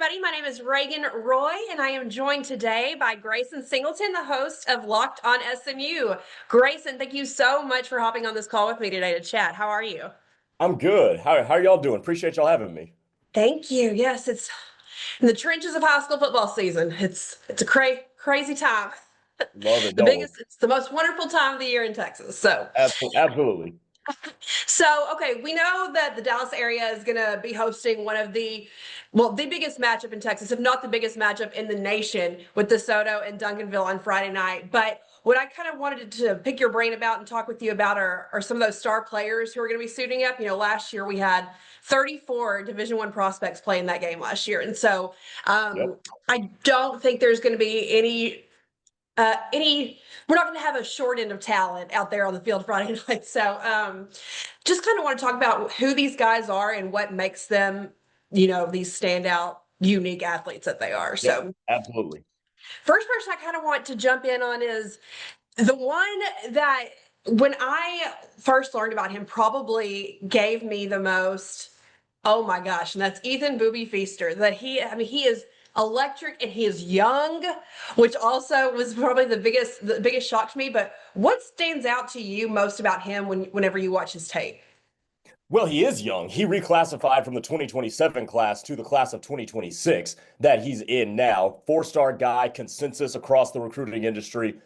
everybody. My name is Reagan Roy, and I am joined today by Grayson Singleton, the host of Locked On SMU. Grayson, thank you so much for hopping on this call with me today to chat. How are you? I'm good. How are y'all doing? Appreciate y'all having me. Thank you. Yes, it's in the trenches of high school football season. It's a crazy time. Love it, The don't we? biggest, it's the most wonderful time of the year in Texas. So Absolutely. Okay, we know that the Dallas area is going to be hosting the biggest matchup in Texas, if not the biggest matchup in the nation, with DeSoto and Duncanville on Friday night. But what I kind of wanted to pick your brain about and talk with you about are some of those star players who are going to be suiting up. Last year we had 34 Division I prospects playing that game last year, and so Yep. I don't think there's going to be any we're not going to have a short end of talent out there on the field Friday night. So just kind of want to talk about who these guys are and what makes them, these standout, unique athletes that they are. Yeah, So absolutely. first person I kind of want to jump in on is the one that when I first learned about him probably gave me the most, oh my gosh, and that's Ethan Boobie Feaster. He is electric and he is young, which also was probably the biggest shock to me. But what stands out to you most about him whenever you watch his tape? Well, he is young. He reclassified from the 2027 class to the class of 2026 that he's in now. Four-star guy, consensus across the recruiting industry,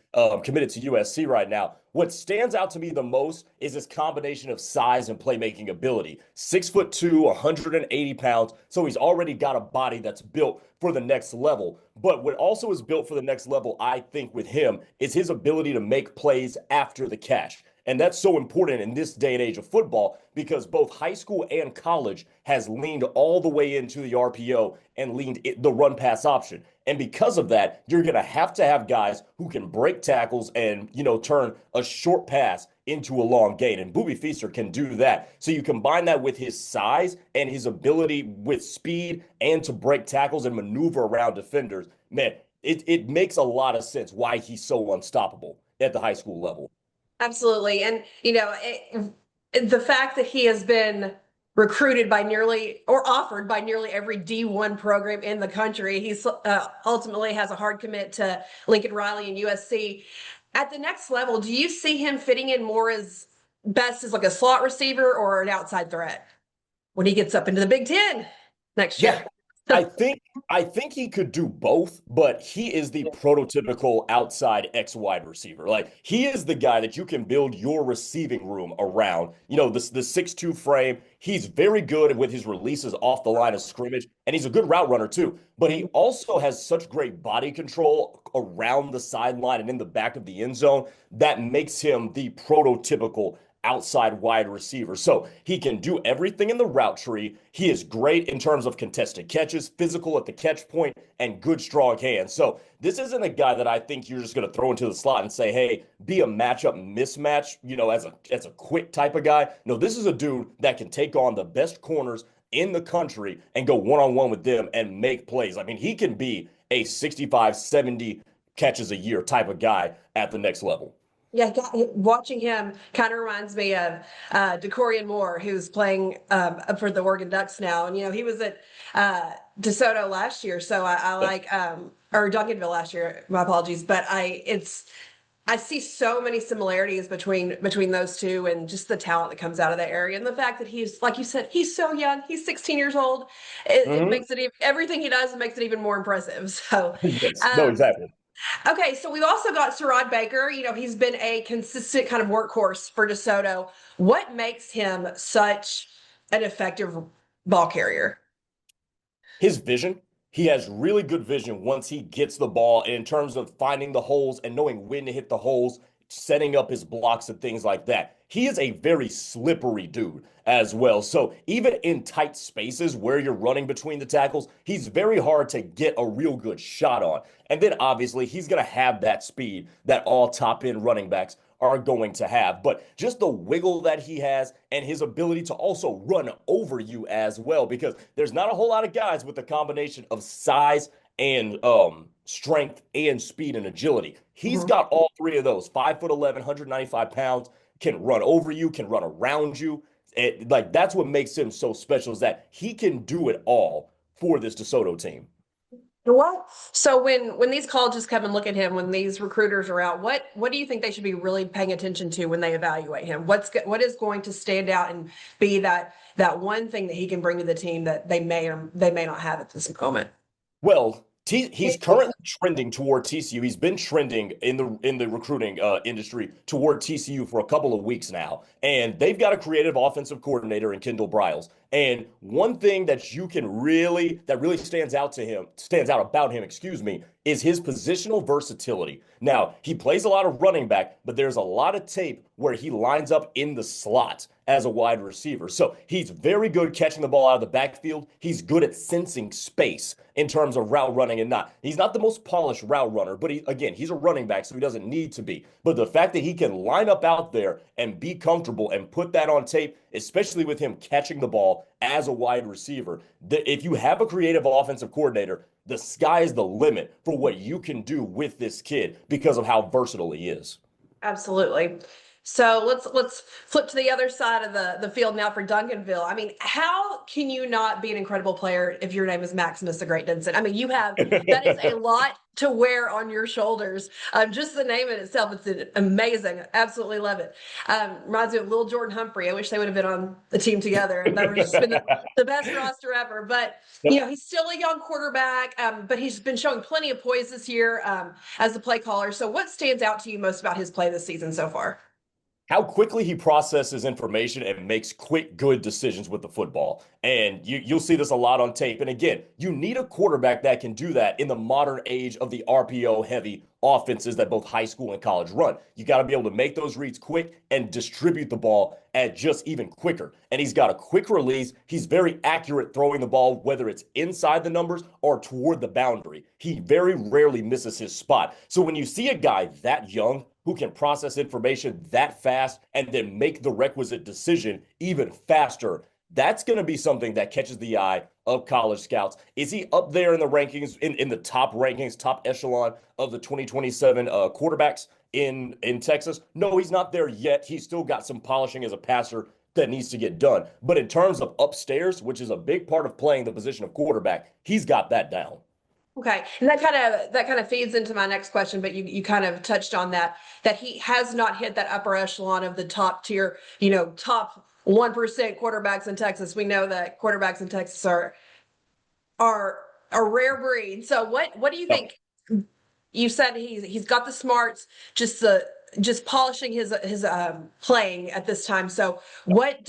committed to USC right now. What stands out to me the most is his combination of size and playmaking ability. 6'2", 180 pounds. So he's already got a body that's built for the next level. But what also is built for the next level, I think, with him is his ability to make plays after the catch. And that's so important in this day and age of football because both high school and college has leaned all the way into the RPO and leaned the run pass option. And because of that, you're going to have guys who can break tackles and, turn a short pass into a long gain. And Boobie Feaster can do that. So you combine that with his size and his ability with speed and to break tackles and maneuver around defenders. Man, it makes a lot of sense why he's so unstoppable at the high school level. Absolutely. And, the fact that he has been recruited by nearly or offered by nearly every D1 program in the country, he's ultimately has a hard commit to Lincoln Riley and USC. At the next level, do you see him fitting in more as best as like a slot receiver or an outside threat when he gets up into the Big Ten next Yeah, year? I think I think he could do both, but he is the prototypical outside X wide receiver. Like he is the guy that you can build your receiving room around. The 6'2" frame. He's very good with his releases off the line of scrimmage, and he's a good route runner too. But he also has such great body control around the sideline and in the back of the end zone that makes him the prototypical outside wide receiver. So he can do everything in the route tree. He is great in terms of contested catches, physical at the catch point, and good strong hands. So this isn't a guy that I think you're just going to throw into the slot and say, hey, be a matchup mismatch, as a quick type of guy. No, this is a dude that can take on the best corners in the country and go one-on-one with them and make plays. I mean, he can be a 65, 70 catches a year type of guy at the next level. Yeah, watching him kind of reminds me of DeCorian Moore, who's playing for the Oregon Ducks now. And, he was at DeSoto last year. So I like, or Duncanville last year, my apologies. But I see so many similarities between those two and just the talent that comes out of that area. And the fact that he's, like you said, he's so young. He's 16 years old. It Mhm. makes everything he does makes it even more impressive. So, Yes, no, um, exactly. okay, so we've also got SaRod Baker. He's been a consistent kind of workhorse for DeSoto. What makes him such an effective ball carrier? His vision, he has really good vision once he gets the ball in terms of finding the holes and knowing when to hit the holes, setting up his blocks and things like that. He is a very slippery dude as well. So even in tight spaces where you're running between the tackles, he's very hard to get a real good shot on. And then obviously he's going to have that speed that all top end running backs are going to have. But just the wiggle that he has and his ability to also run over you as well, because there's not a whole lot of guys with the combination of size and strength and speed and agility. He's Mhm. got all three of those. 5'11", 195 pounds, can run over you, can run around you. Like that's what makes him so special is that he can do it all for this DeSoto team. What? So when these colleges come and look at him, when these recruiters are out, what do you think they should be really paying attention to when they evaluate him? What is going to stand out and be that one thing that he can bring to the team that they may not have at this moment? Well, he's currently trending toward TCU. He's been trending in the recruiting industry toward TCU for a couple of weeks now, and they've got a creative offensive coordinator in Kendall Briles. And one thing that really stands out about him, excuse me, is his positional versatility. Now, he plays a lot of running back, but there's a lot of tape where he lines up in the slot as a wide receiver. So he's very good catching the ball out of the backfield. He's good at sensing space in terms of route running and not. He's not the most polished route runner, but he's a running back, so he doesn't need to be. But the fact that he can line up out there and be comfortable and put that on tape, especially with him catching the ball as a wide receiver, if you have a creative offensive coordinator, the sky is the limit for what you can do with this kid because of how versatile he is. Absolutely. So let's flip to the other side of the field now for Duncanville. I mean, how can you not be an incredible player if your name is Maximus the Great Denson? I mean, that is a lot to wear on your shoulders. Just the name in itself, it's amazing. Absolutely love it. Reminds me of Lil Jordan Humphrey. I wish they would have been on the team together, and that would have just been the best roster ever. But he's still a young quarterback, but he's been showing plenty of poise this year as the play caller. So, what stands out to you most about his play this season so far? How quickly he processes information and makes quick, good decisions with the football. And you'll see this a lot on tape. And again, you need a quarterback that can do that in the modern age of the RPO heavy offenses that both high school and college run. You got to be able to make those reads quick and distribute the ball at just even quicker. And he's got a quick release. He's very accurate throwing the ball, whether it's inside the numbers or toward the boundary. He very rarely misses his spot. So when you see a guy that young who can process information that fast and then make the requisite decision even faster, that's going to be something that catches the eye of college scouts. Is he up there in the rankings, in the top rankings, top echelon of the 2027 quarterbacks in Texas? No, he's not there yet. He's still got some polishing as a passer that needs to get done. But in terms of upstairs, which is a big part of playing the position of quarterback, he's got that down. Okay, and that kind of feeds into my next question, but you kind of touched on that he has not hit that upper echelon of the top tier, top 1% quarterbacks in Texas. We know that quarterbacks in Texas are a rare breed. So what do you think? You said he's got the smarts, just polishing his playing at this time. So what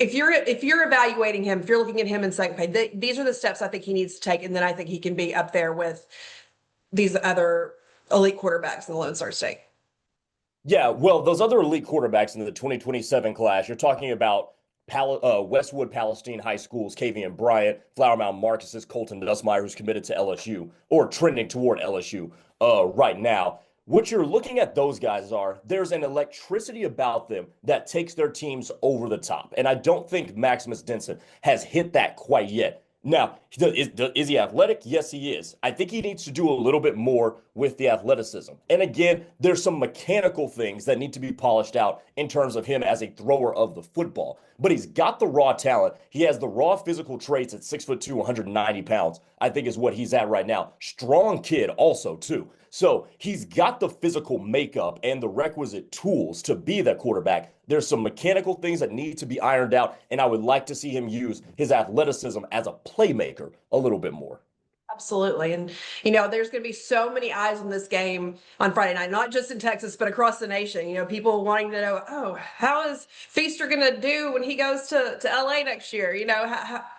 if you're evaluating him, if you're looking at him and saying, okay, these are the steps I think he needs to take, and then I think he can be up there with these other elite quarterbacks in the Lone Star State. Yeah, well, those other elite quarterbacks in the 2027 class, you're talking about Westwood Palestine High School's Kavian Bryant, Flower Mound Marcus's Colton Nussmeier, who's committed to LSU or trending toward LSU right now. What you're looking at those guys there's an electricity about them that takes their teams over the top. And I don't think Maximus Denson has hit that quite yet. Now, is he athletic? Yes, he is. I think he needs to do a little bit more with the athleticism. And again, there's some mechanical things that need to be polished out in terms of him as a thrower of the football. But he's got the raw talent. He has the raw physical traits at 6'2", 190 pounds, I think is what he's at right now. Strong kid also, too. So he's got the physical makeup and the requisite tools to be that quarterback. There's some mechanical things that need to be ironed out, and I would like to see him use his athleticism as a playmaker a little bit more. Absolutely. And, there's going to be so many eyes on this game on Friday night, not just in Texas, but across the nation. People wanting to know, how is Feaster going to do when he goes to LA next year?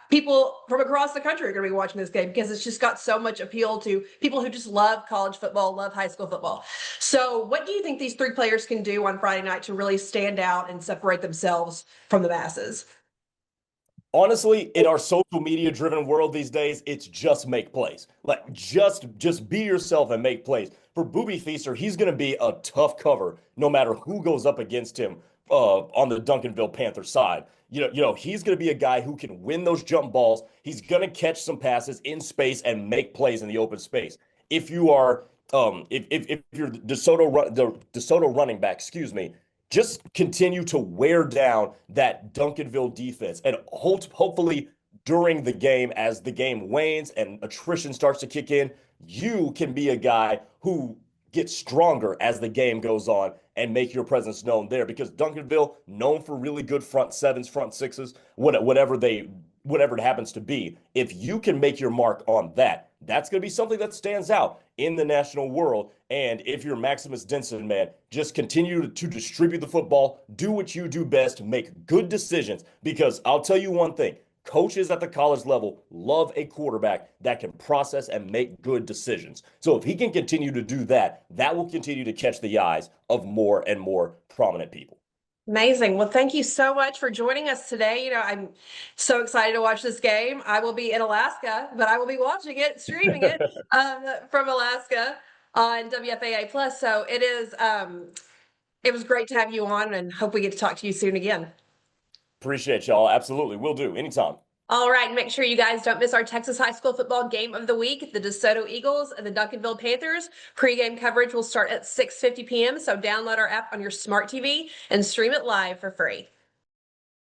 People from across the country are going to be watching this game because it's just got so much appeal to people who just love college football, love high school football. So what do you think these three players can do on Friday night to really stand out and separate themselves from the masses? Honestly, in our social media driven world these days, it's just make plays. Like just be yourself and make plays. For Boobie Feaster, he's going to be a tough cover no matter who goes up against him on the Duncanville Panthers side. He's going to be a guy who can win those jump balls. He's going to catch some passes in space and make plays in the open space. If you are if you're the DeSoto running back, excuse me, just continue to wear down that Duncanville defense and hopefully during the game as the game wanes and attrition starts to kick in, you can be a guy who gets stronger as the game goes on and make your presence known there because Duncanville known for really good front sevens, front sixes, whatever it happens to be. If you can make your mark on that, that's going to be something that stands out in the national world. And if you're Maximus Denson, man, just continue to distribute the football, do what you do best, make good decisions. Because I'll tell you one thing, coaches at the college level love a quarterback that can process and make good decisions. So if he can continue to do that, that will continue to catch the eyes of more and more prominent people. Amazing. Well, thank you so much for joining us today. I'm so excited to watch this game. I will be in Alaska, but I will be watching it, streaming it from Alaska on WFAA Plus. So it was great to have you on, and hope we get to talk to you soon again. Appreciate y'all. Absolutely. Will do. Anytime. All right. Make sure you guys don't miss our Texas high school football game of the week, the DeSoto Eagles and the Duncanville Panthers. Pre-game coverage will start at 6:50 p.m. So download our app on your smart TV and stream it live for free.